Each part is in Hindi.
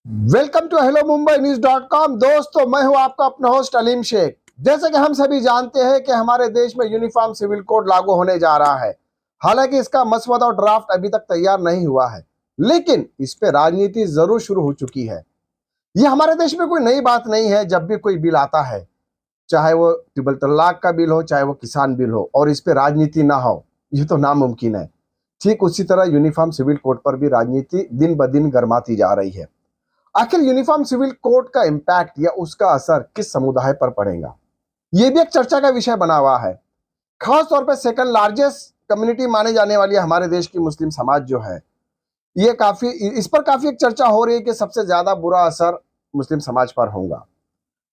Welcome to hello Mumbai news. दोस्तों, मैं हूं आपका अपना होस्ट अलीम शेख। जैसे कि हम सभी जानते हैं कि हमारे देश में यूनिफॉर्म सिविल कोड लागू होने जा रहा है। हालांकि इसका मसौदा और ड्राफ्ट अभी तक तैयार नहीं हुआ है, लेकिन इस पे राजनीति जरूर शुरू हो चुकी है। ये हमारे देश में कोई नई बात नहीं है। जब भी कोई बिल आता है, चाहे वो ट्रिपल तलाक का बिल हो, चाहे वो किसान बिल हो, और इस पे राजनीति ना हो, ये तो नामुमकिन है। ठीक उसी तरह यूनिफॉर्म सिविल कोड पर भी राजनीति दिन ब दिन गर्माती जा रही है। आखिर यूनिफॉर्म सिविल कोड का इम्पैक्ट या उसका असर किस समुदाय पर पड़ेगा, यह भी एक चर्चा का विषय बना हुआ है। खास तौर पर सेकंड लार्जेस्ट कम्युनिटी माने जाने वाली हमारे देश की मुस्लिम समाज जो है, ये इस पर काफी एक चर्चा हो रही है कि सबसे ज्यादा बुरा असर मुस्लिम समाज पर होगा।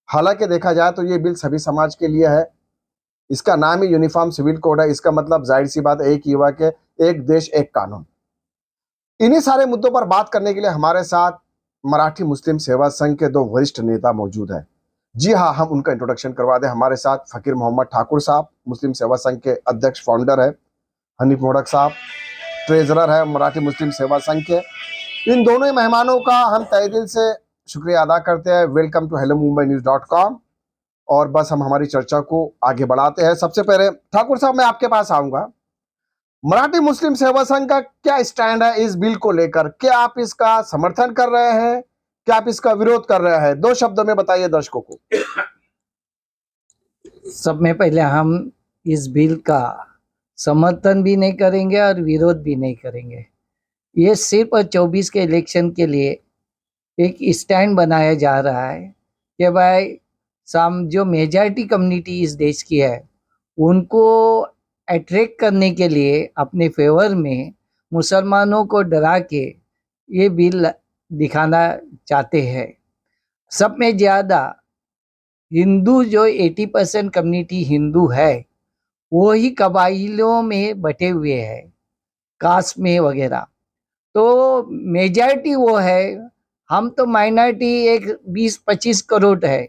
हालांकि देखा जाए तो ये बिल सभी समाज के लिए है। इसका नाम ही यूनिफॉर्म सिविल कोड है। इसका मतलब जाहिर सी बात एक ही हुआ कि एक देश एक कानून। इन्हीं सारे मुद्दों पर बात करने के लिए हमारे साथ मराठी मुस्लिम सेवा संघ के दो वरिष्ठ नेता मौजूद हैं। जी हाँ, हम उनका इंट्रोडक्शन करवा दें। हमारे साथ फकीर मोहम्मद ठाकुर साहब, मुस्लिम सेवा संघ के अध्यक्ष फाउंडर है। हनीफ मोड़क साहब, ट्रेजरर है मराठी मुस्लिम सेवा संघ के। इन दोनों ही मेहमानों का हम तहे दिल से शुक्रिया अदा करते हैं। Welcome to hello Mumbai news. और बस हम हमारी चर्चा को आगे बढ़ाते हैं। सबसे पहले ठाकुर साहब, मैं आपके पास आऊंगा। मराठी मुस्लिम सेवा संघ का क्या स्टैंड है इस बिल को लेकर? क्या आप इसका समर्थन कर रहे हैं, क्या आप इसका विरोध कर रहे हैं? दो शब्दों में बताइए दर्शकों को। सब में पहले हम इस बिल का समर्थन भी नहीं करेंगे और विरोध भी नहीं करेंगे। ये सिर्फ 24 के इलेक्शन के लिए एक स्टैंड बनाया जा रहा है कि भाई जो मेजॉरिटी कम्युनिटी इस देश की है, उनको अट्रैक्ट करने के लिए अपने फेवर में मुसलमानों को डरा के ये बिल दिखाना चाहते हैं। सब में ज़्यादा हिंदू जो 80% कम्युनिटी हिंदू है, वो ही कबाइलों में बटे हुए हैं, कास्ट में वगैरह। तो मेजॉरिटी वो है, हम तो माइनॉरिटी एक 20-25 करोड़ है,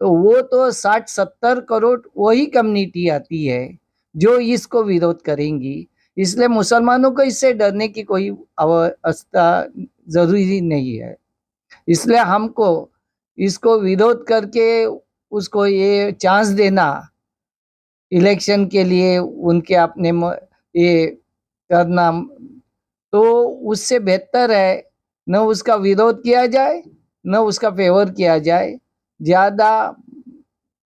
तो वो तो 60-70 करोड़ वही कम्युनिटी आती है जो इसको विरोध करेंगी। इसलिए मुसलमानों को इससे डरने की कोई अवस्था जरूरी नहीं है। इसलिए हमको इसको विरोध करके उसको ये चांस देना इलेक्शन के लिए, उनके अपने ये करना, तो उससे बेहतर है न उसका विरोध किया जाए न उसका फेवर किया जाए। ज़्यादा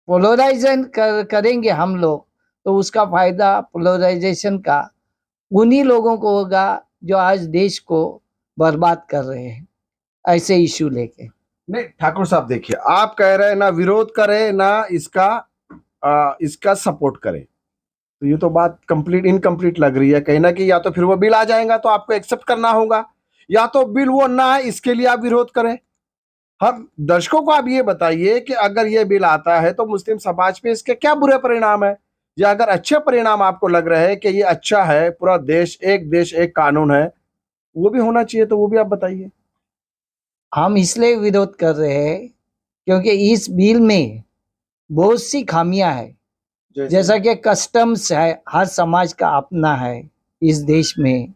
पोलराइजेशन करेंगे हम लोग, तो उसका फायदा पोलराइजेशन का उन्हीं लोगों को होगा जो आज देश को बर्बाद कर रहे हैं ऐसे इशू लेके। नहीं ठाकुर साहब, देखिए, आप कह रहे हैं ना विरोध करें ना इसका सपोर्ट करें, तो ये तो बात कंप्लीट इनकम्प्लीट लग रही है। कहीं ना कहीं या तो फिर वो बिल आ जाएगा तो आपको एक्सेप्ट करना होगा, या तो बिल वो ना है इसके लिए आप विरोध करें। हम दर्शकों को आप ये बताइए कि अगर ये बिल आता है तो मुस्लिम समाज पे इसके क्या बुरे परिणाम है, या अगर अच्छे परिणाम आपको लग रहे हैं कि ये अच्छा है, पूरा देश एक कानून है, वो भी होना चाहिए, तो वो भी आप बताइए। हम इसलिए विरोध कर रहे हैं क्योंकि इस बिल में बहुत सी खामियां है। जैसा कि कस्टम्स है, हर समाज का अपना है इस देश में।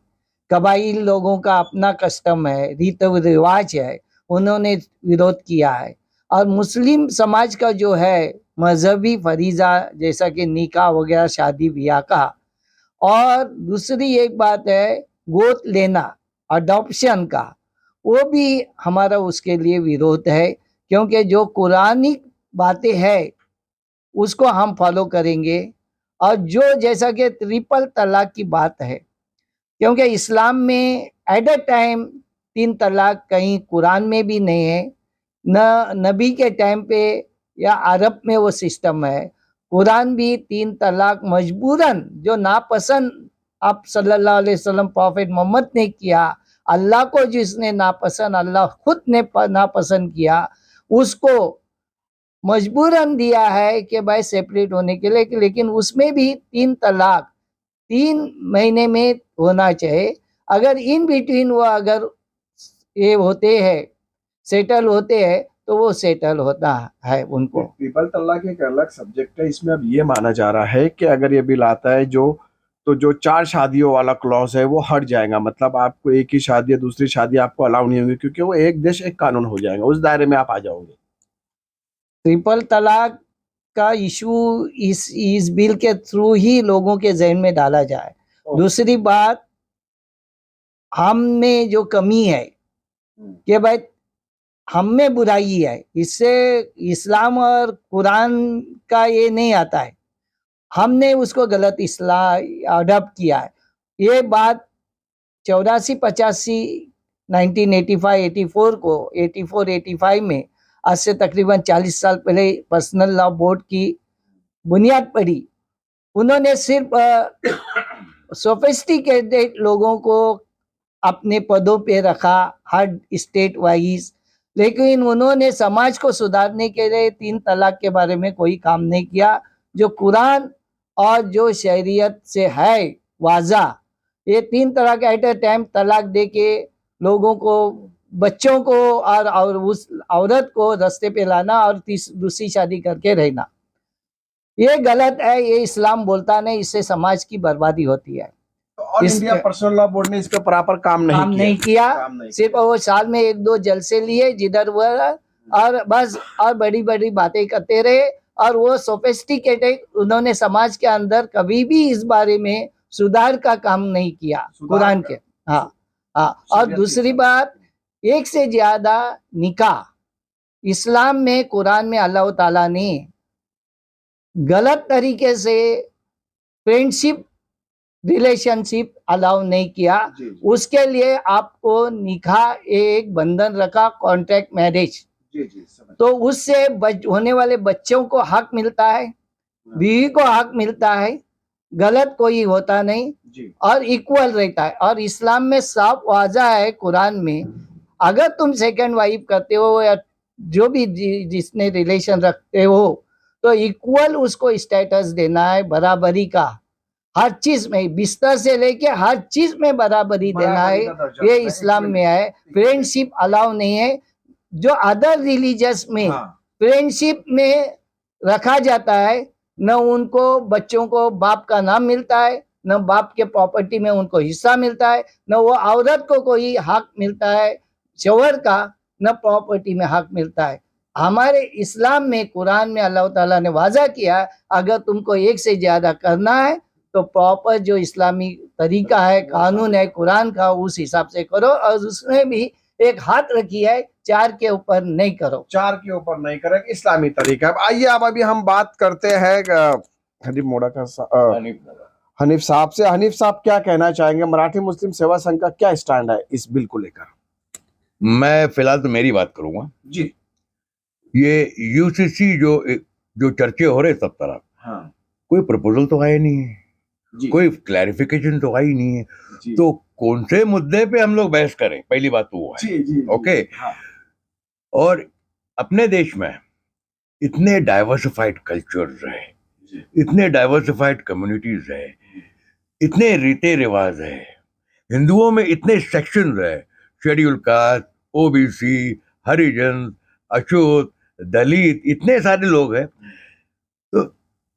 कबाइल लोगों का अपना कस्टम है, रीत रिवाज है, उन्होंने विरोध किया है। और मुस्लिम समाज का जो है मजहबी फरीजा, जैसा कि निकाह वगैरह, शादी ब्याह का। और दूसरी एक बात है गोद लेना, अडॉप्शन का, वो भी हमारा उसके लिए विरोध है। क्योंकि जो कुरानिक बातें हैं उसको हम फॉलो करेंगे। और जो जैसा कि ट्रिपल तलाक की बात है, क्योंकि इस्लाम में एट अ टाइम 3 तलाक कहीं कुरान में भी नहीं है, न नबी के टाइम पे या अरब में वो सिस्टम है। कुरान भी 3 तलाक मजबूरन, जो नापसंद आप सल्लल्लाहु अलैहि वसल्लम प्रॉफिट मोहम्मद ने किया, अल्लाह को जिसने नापसंद, अल्लाह खुद ने नापसंद किया, उसको मजबूरन दिया है कि भाई सेपरेट होने के लिए। लेकिन उसमें भी 3 तलाक 3 महीने में होना चाहिए। अगर इन बिटवीन वो अगर ये होते हैं, सेटल होते हैं, तो वो सेटल होता है उनको। ट्रिपल तलाक एक अलग सब्जेक्ट है। इसमें अब ये माना जा रहा है कि अगर ये बिल आता है जो, तो जो 4 शादियों वाला क्लॉज है वो हट जाएगा, मतलब आपको एक ही शादी या दूसरी शादी आपको अलाउ नहीं होगी, क्योंकि वो एक देश एक कानून हो जाएगा, उस दायरे में आप आ जाओगे। ट्रिपल तलाक का इशू इस बिल के थ्रू ही लोगों के जहन में डाला जाए। दूसरी बात, हम में जो कमी है कि भाई हम में बुराई है, इससे इस्लाम और कुरान का ये नहीं आता है, हमने उसको गलत इस्लाम अडॉप्ट किया है। ये बात 84-85 1985-84 को 84-85 में, आज से तकरीबन 40 साल पहले पर्सनल लॉ बोर्ड की बुनियाद पड़ी। उन्होंने सिर्फ सोफिस्टिकेटेड लोगों को अपने पदों पे रखा हर स्टेट वाइज, लेकिन उन्होंने समाज को सुधारने के लिए 3 तलाक के बारे में कोई काम नहीं किया, जो कुरान और जो शरीयत से है वाजा। ये 3 तलाक एट ए टाइम तलाक दे के लोगों को, बच्चों को और उस औरत को रास्ते पे लाना और दूसरी शादी करके रहना, ये गलत है। ये इस्लाम बोलता नहीं, इससे समाज की बर्बादी होती है। All India personal law board ने इस पे प्रॉपर काम नहीं किया। सिर्फ वो साल में 1-2 जलसे लिए जिधर वो, और बस, और बड़ी बड़ी बातें करते रहे, और वो सोफिस्टिकेटेड, उन्होंने समाज के अंदर कभी भी इस बारे में सुधार का काम नहीं किया कुरान के। हाँ हाँ। और दूसरी बात, एक से ज्यादा निकाह इस्लाम में, कुरान में अल्लाह ताला ने गलत तरीके से फ्रेंडशिप रिलेशनशिप अलाउ नहीं किया। उसके लिए आपको निकाह एक बंधन रखा, कॉन्ट्रैक्ट मैरिज। तो उससे होने वाले बच्चों को हक मिलता है, बीवी को हक मिलता है, गलत कोई होता नहीं और इक्वल रहता है। और इस्लाम में साफ वाज़ा है कुरान में, अगर तुम सेकंड वाइफ करते हो या जो भी जिसने रिलेशन रखते हो, तो इक्वल उसको स्टेटस देना है, बराबरी का, हर चीज में, बिस्तर से लेके हर चीज में बराबरी देना है। ये इस्लाम में है। फ्रेंडशिप अलाउ नहीं है। जो अदर रिलीजियस में फ्रेंडशिप में रखा जाता है, न उनको बच्चों को बाप का नाम मिलता है, न बाप के प्रॉपर्टी में उनको हिस्सा मिलता है, न वो औरत को कोई हक मिलता है शोहर का, न प्रॉपर्टी में हक मिलता है। हमारे इस्लाम में, कुरान में अल्लाह ताला ने वाज़ा किया, अगर तुमको एक से ज्यादा करना है तो प्रॉपर जो इस्लामी तरीका है, कानून है कुरान का, उस हिसाब से करो। और उसमें भी एक हाथ रखी है, 4 के ऊपर नहीं करो, 4 के ऊपर नहीं करो, इस्लामी तरीका। अब आइए, अब अभी हम बात करते हैं हनीफ मोड़ा का हनीफ साहब से। हनीफ साहब क्या कहना चाहेंगे, मराठी मुस्लिम सेवा संघ का क्या स्टैंड है इस बिल को लेकर? मैं फिलहाल तो मेरी बात करूंगा जी। ये यूसीसी जो चर्चे हो रहे सब तरफ, हाँ, कोई प्रपोजल तो आया नहीं है जी। कोई क्लैरिफिकेशन तो आई नहीं है, तो कौन से मुद्दे पे हम लोग बहस करें? पहली बात तो वो है। जी, ओके। हाँ। और अपने देश में इतने डाइवर्सिफाइड कल्चर्स है, इतने डाइवर्सिफाइड कम्युनिटीज है, इतने रीते रिवाज है, हिंदुओं में इतने सेक्शंस है, शेड्यूल कास्ट, ओबीसी, हरिजन, अछूत, दलित, इतने सारे लोग हैं।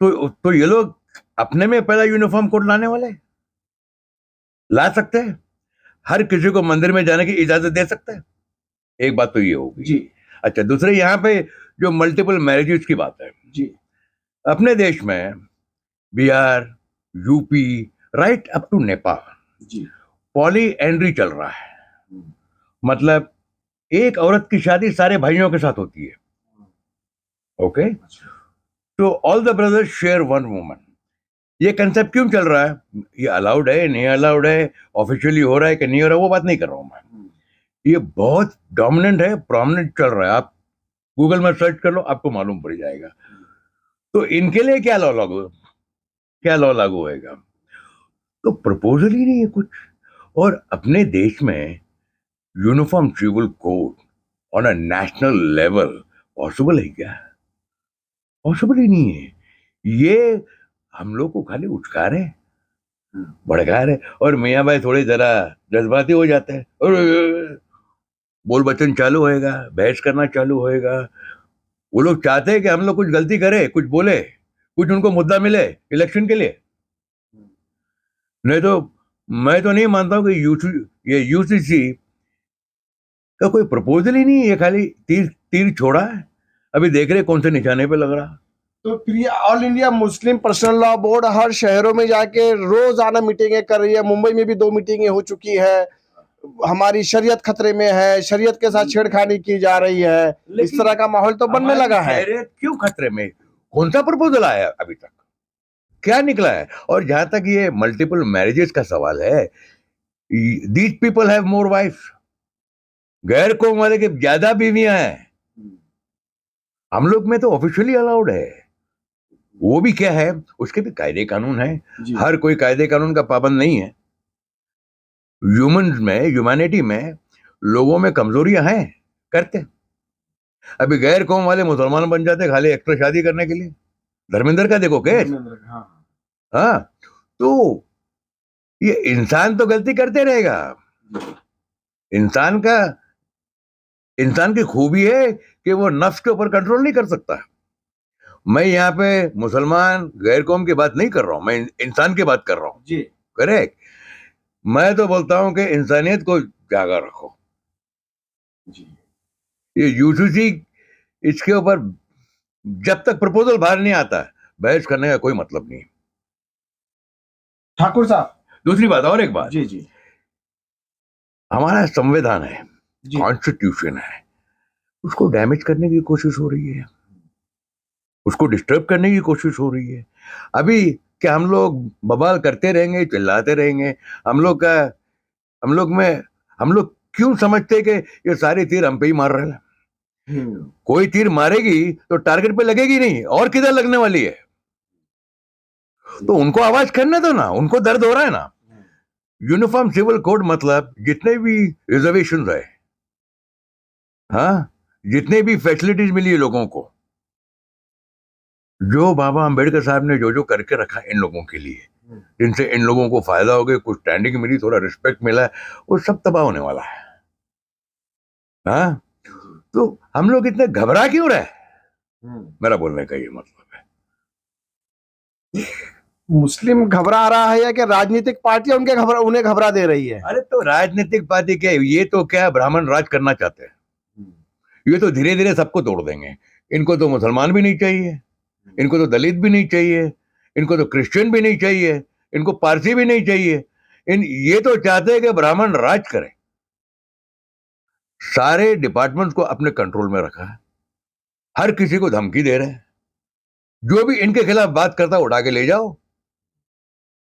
तो ये लोग अपने में पहला यूनिफॉर्म कोड लाने वाले ला सकते हैं? हर किसी को मंदिर में जाने की इजाजत दे सकते हैं? एक बात तो ये होगी जी। अच्छा, दूसरे यहाँ पे जो मल्टीपल मैरिजेस की बात है जी, अपने देश में, Bihar, UP, right up to Nepal, जी, पॉली एंड्री चल रहा है। मतलब एक औरत की शादी सारे भाइयों के साथ होती है। ओके, तो all the brothers share one woman. ये कंसेप्ट क्यों चल रहा है? ये अलाउड है, नहीं अलाउड है, ऑफिशियली हो रहा है कि नहीं हो रहा है, वो बात नहीं कर रहा हूं मैं। ये बहुत डोमिनेंट है, प्रोमिनेंट चल रहा है। आप गूगल में सर्च कर लो, आपको मालूम पड़ जाएगा। तो इनके लिए क्या लॉ लागू होएगा? तो प्रपोजल ही नहीं है कुछ। और अपने देश में uniform civil code on a national level possible है क्या? पॉसिबल ही नहीं है। ये हम लोग को खाली उचका रहे, भड़का रहे, और मियाँ भाई थोड़े जरा जज्बाती हो जाते हैं और बोल बचन चालू होएगा, बहस करना चालू होएगा। वो लोग चाहते हैं कि हम लोग कुछ गलती करें, कुछ बोले, कुछ उनको मुद्दा मिले इलेक्शन के लिए। नहीं तो मैं तो नहीं मानता हूं कि ये यूसीसी का कोई प्रपोजल ही नहीं है, ये खाली तीर तीर छोड़ा है। अभी देख रहे कौन से निशाने पे लग रहा। तो फिर ये all India Muslim personal law board हर शहरों में जाके रोजाना मीटिंगें कर रही है। मुंबई में भी 2 मीटिंगें हो चुकी है। हमारी शरीयत खतरे में है, शरीयत के साथ छेड़खानी की जा रही है, इस तरह का माहौल तो बनने लगा है। शरीयत क्यों खतरे में? कौन सा प्रपोजल आया अभी तक? क्या निकला है? और जहां तक ये मल्टीपल मैरिजेस का सवाल है, these people have more wife. गैर कौम वाले के ज्यादा बीवियां हैं। हम लोग में तो ऑफिशियली अलाउड है। वो भी क्या है, उसके भी कायदे कानून है। हर कोई कायदे कानून का पाबंद नहीं है। ह्यूमैनिटी में लोगों में कमजोरियां हैं, करते। अभी गैर कौम वाले मुसलमान बन जाते खाली एक्स्ट्रा शादी करने के लिए। धर्मेंद्र का देखो केस। हाँ, तो ये इंसान तो गलती करते रहेगा। इंसान की खूबी है कि वो नफ्स के ऊपर कंट्रोल नहीं कर सकता। मैं यहाँ पे मुसलमान गैर कौम की बात नहीं कर रहा हूं, मैं इंसान की बात कर रहा हूं जी। करेक्ट। मैं तो बोलता हूं कि इंसानियत को जागा रखो जी। ये यूसीसी, इसके ऊपर जब तक प्रपोजल बाहर नहीं आता बहस करने का कोई मतलब नहीं। ठाकुर साहब, दूसरी बात, और एक बात जी जी, हमारा संविधान है, कॉन्स्टिट्यूशन है, उसको डैमेज करने की कोशिश हो रही है, उसको डिस्टर्ब करने की कोशिश हो रही है। अभी क्या हम लोग बवाल करते रहेंगे, चिल्लाते रहेंगे? हम लोग क्यों समझते कि ये सारे तीर हम पे ही मार रहे हैं? कोई तीर मारेगी तो टारगेट पे लगेगी नहीं, और किधर लगने वाली है? तो उनको आवाज करने दो ना, उनको दर्द हो रहा है ना। यूनिफॉर्म सिविल कोड मतलब जितने भी रिजर्वेशन है, हाँ, जितने भी फैसिलिटीज मिली है लोगों को, जो बाबा अंबेडकर साहब ने जो जो करके रखा इन लोगों के लिए, जिनसे इन लोगों को फायदा हो गया, कुछ स्टैंडिंग मिली, थोड़ा रिस्पेक्ट मिला, वो सब तबाह होने वाला है। हाँ, तो हम लोग इतने घबरा क्यों रहे? मेरा बोलने का ये मतलब है। मुस्लिम घबरा रहा है या कि राजनीतिक पार्टियां उन्हें घबरा दे रही है? अरे तो राजनीतिक पार्टी क्या, ये तो क्या ब्राह्मण राज करना चाहते हैं। ये तो धीरे धीरे सबको तोड़ देंगे। इनको तो मुसलमान भी नहीं चाहिए, इनको तो दलित भी नहीं चाहिए, इनको तो क्रिश्चियन भी नहीं चाहिए, इनको पारसी भी नहीं चाहिए। ये तो चाहते हैं कि ब्राह्मण राज करे। सारे डिपार्टमेंट्स को अपने कंट्रोल में रखा है, हर किसी को धमकी दे रहे हैं। जो भी इनके खिलाफ बात करता है उठा के ले जाओ।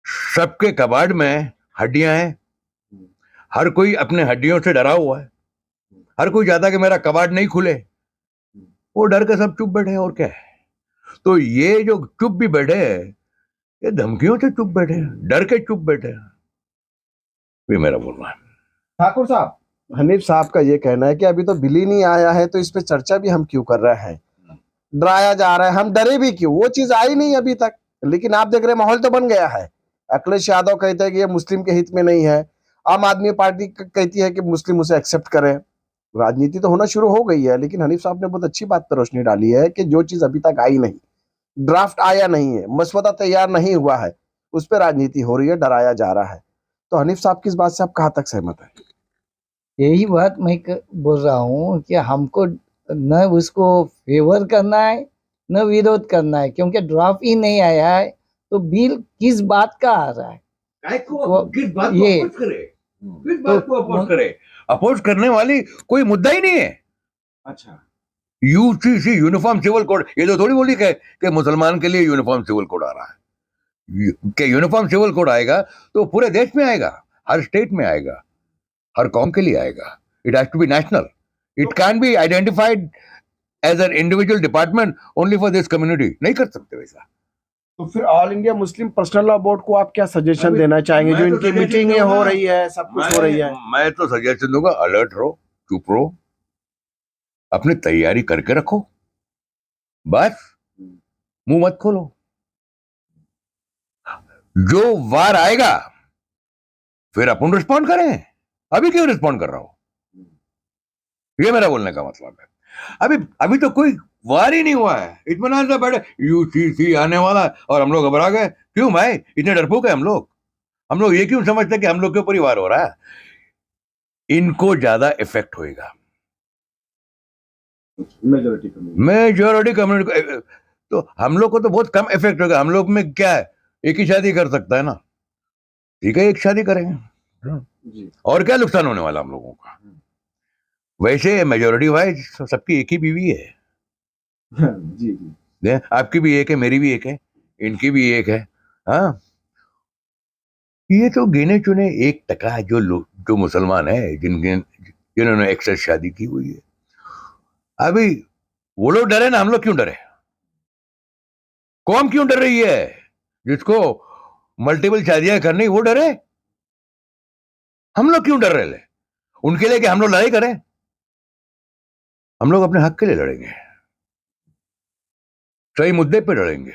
सबके कबाड़ में हड्डियां हैं, हर कोई अपने हड्डियों से डरा हुआ है। हर कोई चाहता कि मेरा कबाड़ नहीं खुले, वो डर के सब चुप बैठे, और क्या है। तो ये जो चुप भी बैठे हैं, ये धमकियों से चुप बैठे हैं, डर के चुप बैठे हैं। ये मेरा बोलना है। ठाकुर साहब, हनीफ साहब का ये कहना है कि अभी तो बिल ही नहीं आया है, तो इस पे चर्चा भी हम क्यों कर रहे हैं? डराया जा रहा है, हम डरे भी क्यों? वो चीज आई नहीं अभी तक, लेकिन आप देख रहे हैं माहौल तो बन गया है। अखिलेश यादव कहते हैं कि ये मुस्लिम के हित में नहीं है, आम आदमी पार्टी कहती है कि मुस्लिम उसे एक्सेप्ट करें। राजनीति तो होना शुरू हो गई है, लेकिन हनीफ साहब ने बहुत अच्छी बात पर रोशनी डाली है कि जो चीज अभी तक आई नहीं, ड्राफ्ट आया नहीं है, मसवदा तैयार नहीं हुआ है, उस पर राजनीति हो रही है, डराया जा रहा है। तो हनीफ साहब की इस बात से आप कहाँ तक सहमत है? यही बात मैं बोल रहा हूँ कि हमको न उसको फेवर करना है न विरोध करना है, क्योंकि ड्राफ्ट ही नहीं आया है। तो बिल किस बात का आ रहा है? किस बात को अपोज करे? किस बात को अपोज करे? अपोज करने वाली कोई मुद्दा ही नहीं है। अच्छा, यूसीसी, यूनिफॉर्म सिविल कोड, ये तो थोड़ी बोली कि मुसलमान के लिए यूनिफॉर्म सिविल कोड आ रहा है। कि यूनिफॉर्म सिविल कोड आएगा तो पूरे देश में आएगा, हर स्टेट में आएगा, हर कौम के लिए आएगा। It has to be national, it can be identified as an individual department only for this community. नहीं कर सकते वैसा। तो फिर all India Muslim personal law board को आप क्या सजेशन देना चाहेंगे? जो इनकी मीटिंगें हो रही है, सब कुछ हो रही है, मैं तो सजेशन दूंगा, अलर्ट रहो, चुप रहो, अपनी तैयारी करके रखो, बस मुंह मत खोलो। जो वार आएगा फिर अपन रिस्पॉन्ड करें। अभी क्यों रिस्पॉन्ड कर रहा हो? ये मेरा बोलने का मतलब है। अभी तो कोई वार ही नहीं हुआ है, इत्मीनान से बैठे, यूसीसी आने वाला है और हम लोग घबरा गए। क्यों भाई, इतने डरपोक है हम लोग? हम लोग ये क्यों समझते हैं कि हम लोग के ऊपर ही वार हो रहा है? इनको ज्यादा इफेक्ट होएगा, मेजॉरिटी कम्युनिटी। तो हम लोग को तो बहुत कम इफेक्ट होगा। हम लोग में क्या है, एक ही शादी कर सकता है ना, ठीक है, एक शादी करेंगे जी और क्या नुकसान होने वाला हम लोगों का? वैसे मेजॉरिटी वाइज सबकी एक ही बीवी है। जी जी आपकी भी एक है, मेरी भी एक है, इनकी भी एक है। हाँ, ये तो गिने चुने 1% जो लोग, जो मुसलमान है जिन्होंने एक्सेस शादी की हुई है। अभी वो लोग डरे ना, हम लोग क्यों डरे? कौम क्यों डर रही है? जिसको मल्टीपल शादियां करनी वो डरे, हम लोग क्यों डर रहे ले? उनके लिए कि हम लोग लड़ाई करें? हम लोग अपने हक के लिए लड़ेंगे, सही मुद्दे पे लड़ेंगे,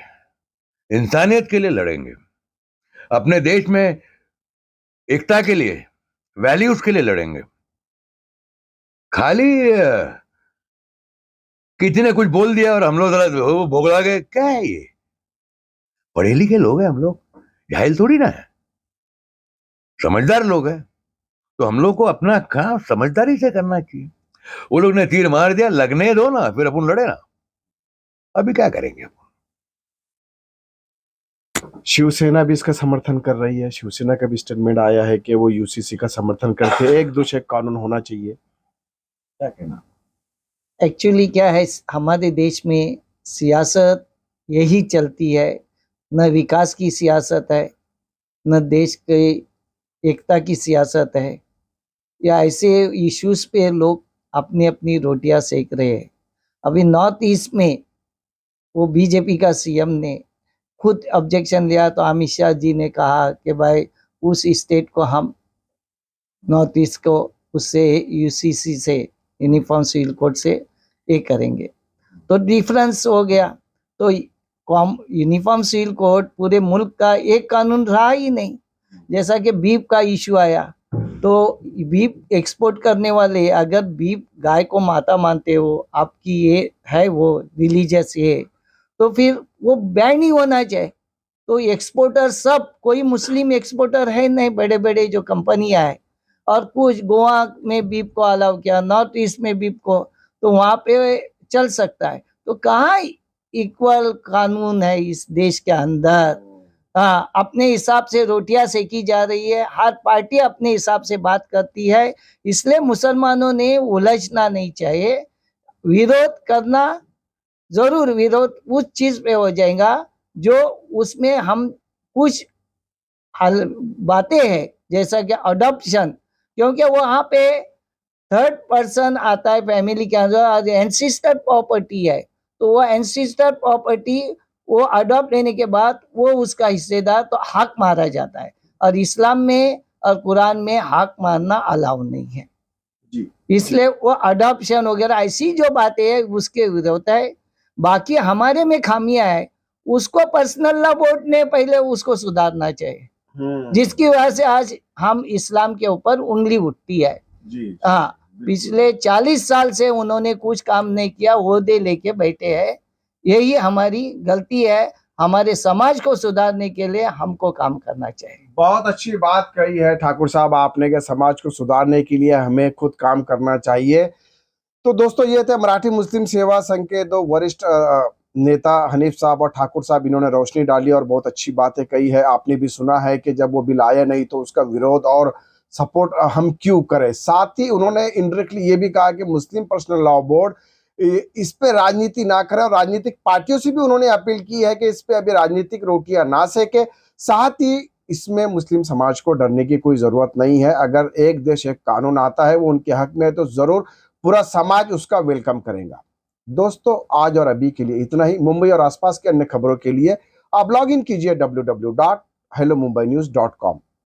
इंसानियत के लिए लड़ेंगे, अपने देश में एकता के लिए, वैल्यूज के लिए लड़ेंगे। खाली किसी ने कुछ बोल दिया और हम लोग जरा भोगला गए, क्या है ये? पढ़े लिखे लोग हैं हम लोग, जाहिल थोड़ी ना है, समझदार लोग हैं। तो हम लोग को अपना काम समझदारी से करना चाहिए। वो लोग ने तीर मार दिया, लगने दो ना, फिर अपन लड़े ना। अभी क्या करेंगे? शिवसेना भी इसका समर्थन कर रही है। शिवसेना का भी स्टेटमेंट आया है कि वो यूसीसी का समर्थन करते हैं, एक दूसरे कानून होना चाहिए। क्या कहना? एक्चुअली क्या है, हमारे देश में सियासत यही चलती है, न विकास की सियासत है, न देश के एकता की सियासत है, या ऐसे इश्यूज पे लोग अपनी अपनी रोटियां सेक रहे हैं। अभी नॉर्थ ईस्ट में वो बीजेपी का सीएम ने खुद ऑब्जेक्शन लिया, तो अमित शाह जी ने कहा कि भाई उस स्टेट को हम, नॉर्थ ईस्ट को उससे यूसीसी से, यूनिफॉर्म सिविल कोड से ये करेंगे, तो डिफरेंस हो गया। तो यूनिफॉर्म सिविल कोड पूरे मुल्क का एक कानून रहा ही नहीं। जैसा कि बीफ का इशू आया, तो बीफ एक्सपोर्ट करने वाले अगर बीफ गाय को माता मानते हो, आपकी ये है वो रिलीजियस ये, तो फिर वो बैन ही होना चाहिए। तो एक्सपोर्टर सब, कोई मुस्लिम एक्सपोर्टर है नहीं, बड़े बड़े जो कंपनियां है, और कुछ गोवा में बीफ को अलाउ किया, नॉर्थ ईस्ट में बीफ को, तो वहां पे चल सकता है। तो कहाँ इक्वल कानून है इस देश के अंदर? हाँ, अपने हिसाब से रोटियां सेकी जा रही है, हर पार्टी अपने हिसाब से बात करती है। इसलिए मुसलमानों ने उलझना नहीं चाहिए, विरोध करना जरूर, विरोध उस चीज पे हो जाएगा जो उसमें हम कुछ हल बातें हैं, जैसा कि अडॉप्शन, क्योंकि वहां पे थर्ड पर्सन आता है फैमिली के अंदर, एंसिस्टर प्रॉपर्टी है, तो वो एंसिस्टर प्रॉपर्टी वो अडॉप्ट लेने के बाद वो उसका हिस्सेदार, तो हक मारा जाता है। और इस्लाम में और कुरान में हक मारना अलाउ नहीं है, जी इसलिए वो अडॉप्शन वगैरह ऐसी जो बातें है उसके विरोध है। बाकी हमारे में खामियां है, उसको पर्सनल लॉ बोर्ड ने पहले उसको सुधारना चाहिए, जिसकी वजह से आज हम इस्लाम के ऊपर उंगली उठती है। जी हाँ, पिछले 40 साल से उन्होंने कुछ काम नहीं किया, ओहदे लेके बैठे हैं। यही हमारी गलती है, हमारे समाज को सुधारने के लिए हमको काम करना चाहिए। बहुत अच्छी बात कही है ठाकुर साहब आपने कि समाज को सुधारने के लिए हमें खुद काम करना चाहिए। तो दोस्तों, ये थे मराठी मुस्लिम सेवा संघ के दो वरिष्ठ नेता हनीफ साहब और ठाकुर साहब। इन्होंने रोशनी डाली और बहुत अच्छी बातें कही है। आपने भी सुना है कि जब वो बिल आया नहीं तो उसका विरोध और सपोर्ट हम क्यों करें। साथ ही उन्होंने इनडायरेक्टली ये भी कहा कि मुस्लिम पर्सनल लॉ बोर्ड इस पे राजनीति ना करे, और राजनीतिक पार्टियों से भी उन्होंने अपील की है कि इस पे अभी राजनीतिक रोटियां ना सेके। साथ ही इसमें मुस्लिम समाज को डरने की कोई जरूरत नहीं है। अगर एक देश एक कानून आता है, वो उनके हक में है, तो जरूर पूरा समाज उसका वेलकम करेगा। दोस्तों, आज और अभी के लिए इतना ही। मुंबई और आसपास के अन्य खबरों के लिए आप लॉग इन कीजिए www.hellomumbainews.com।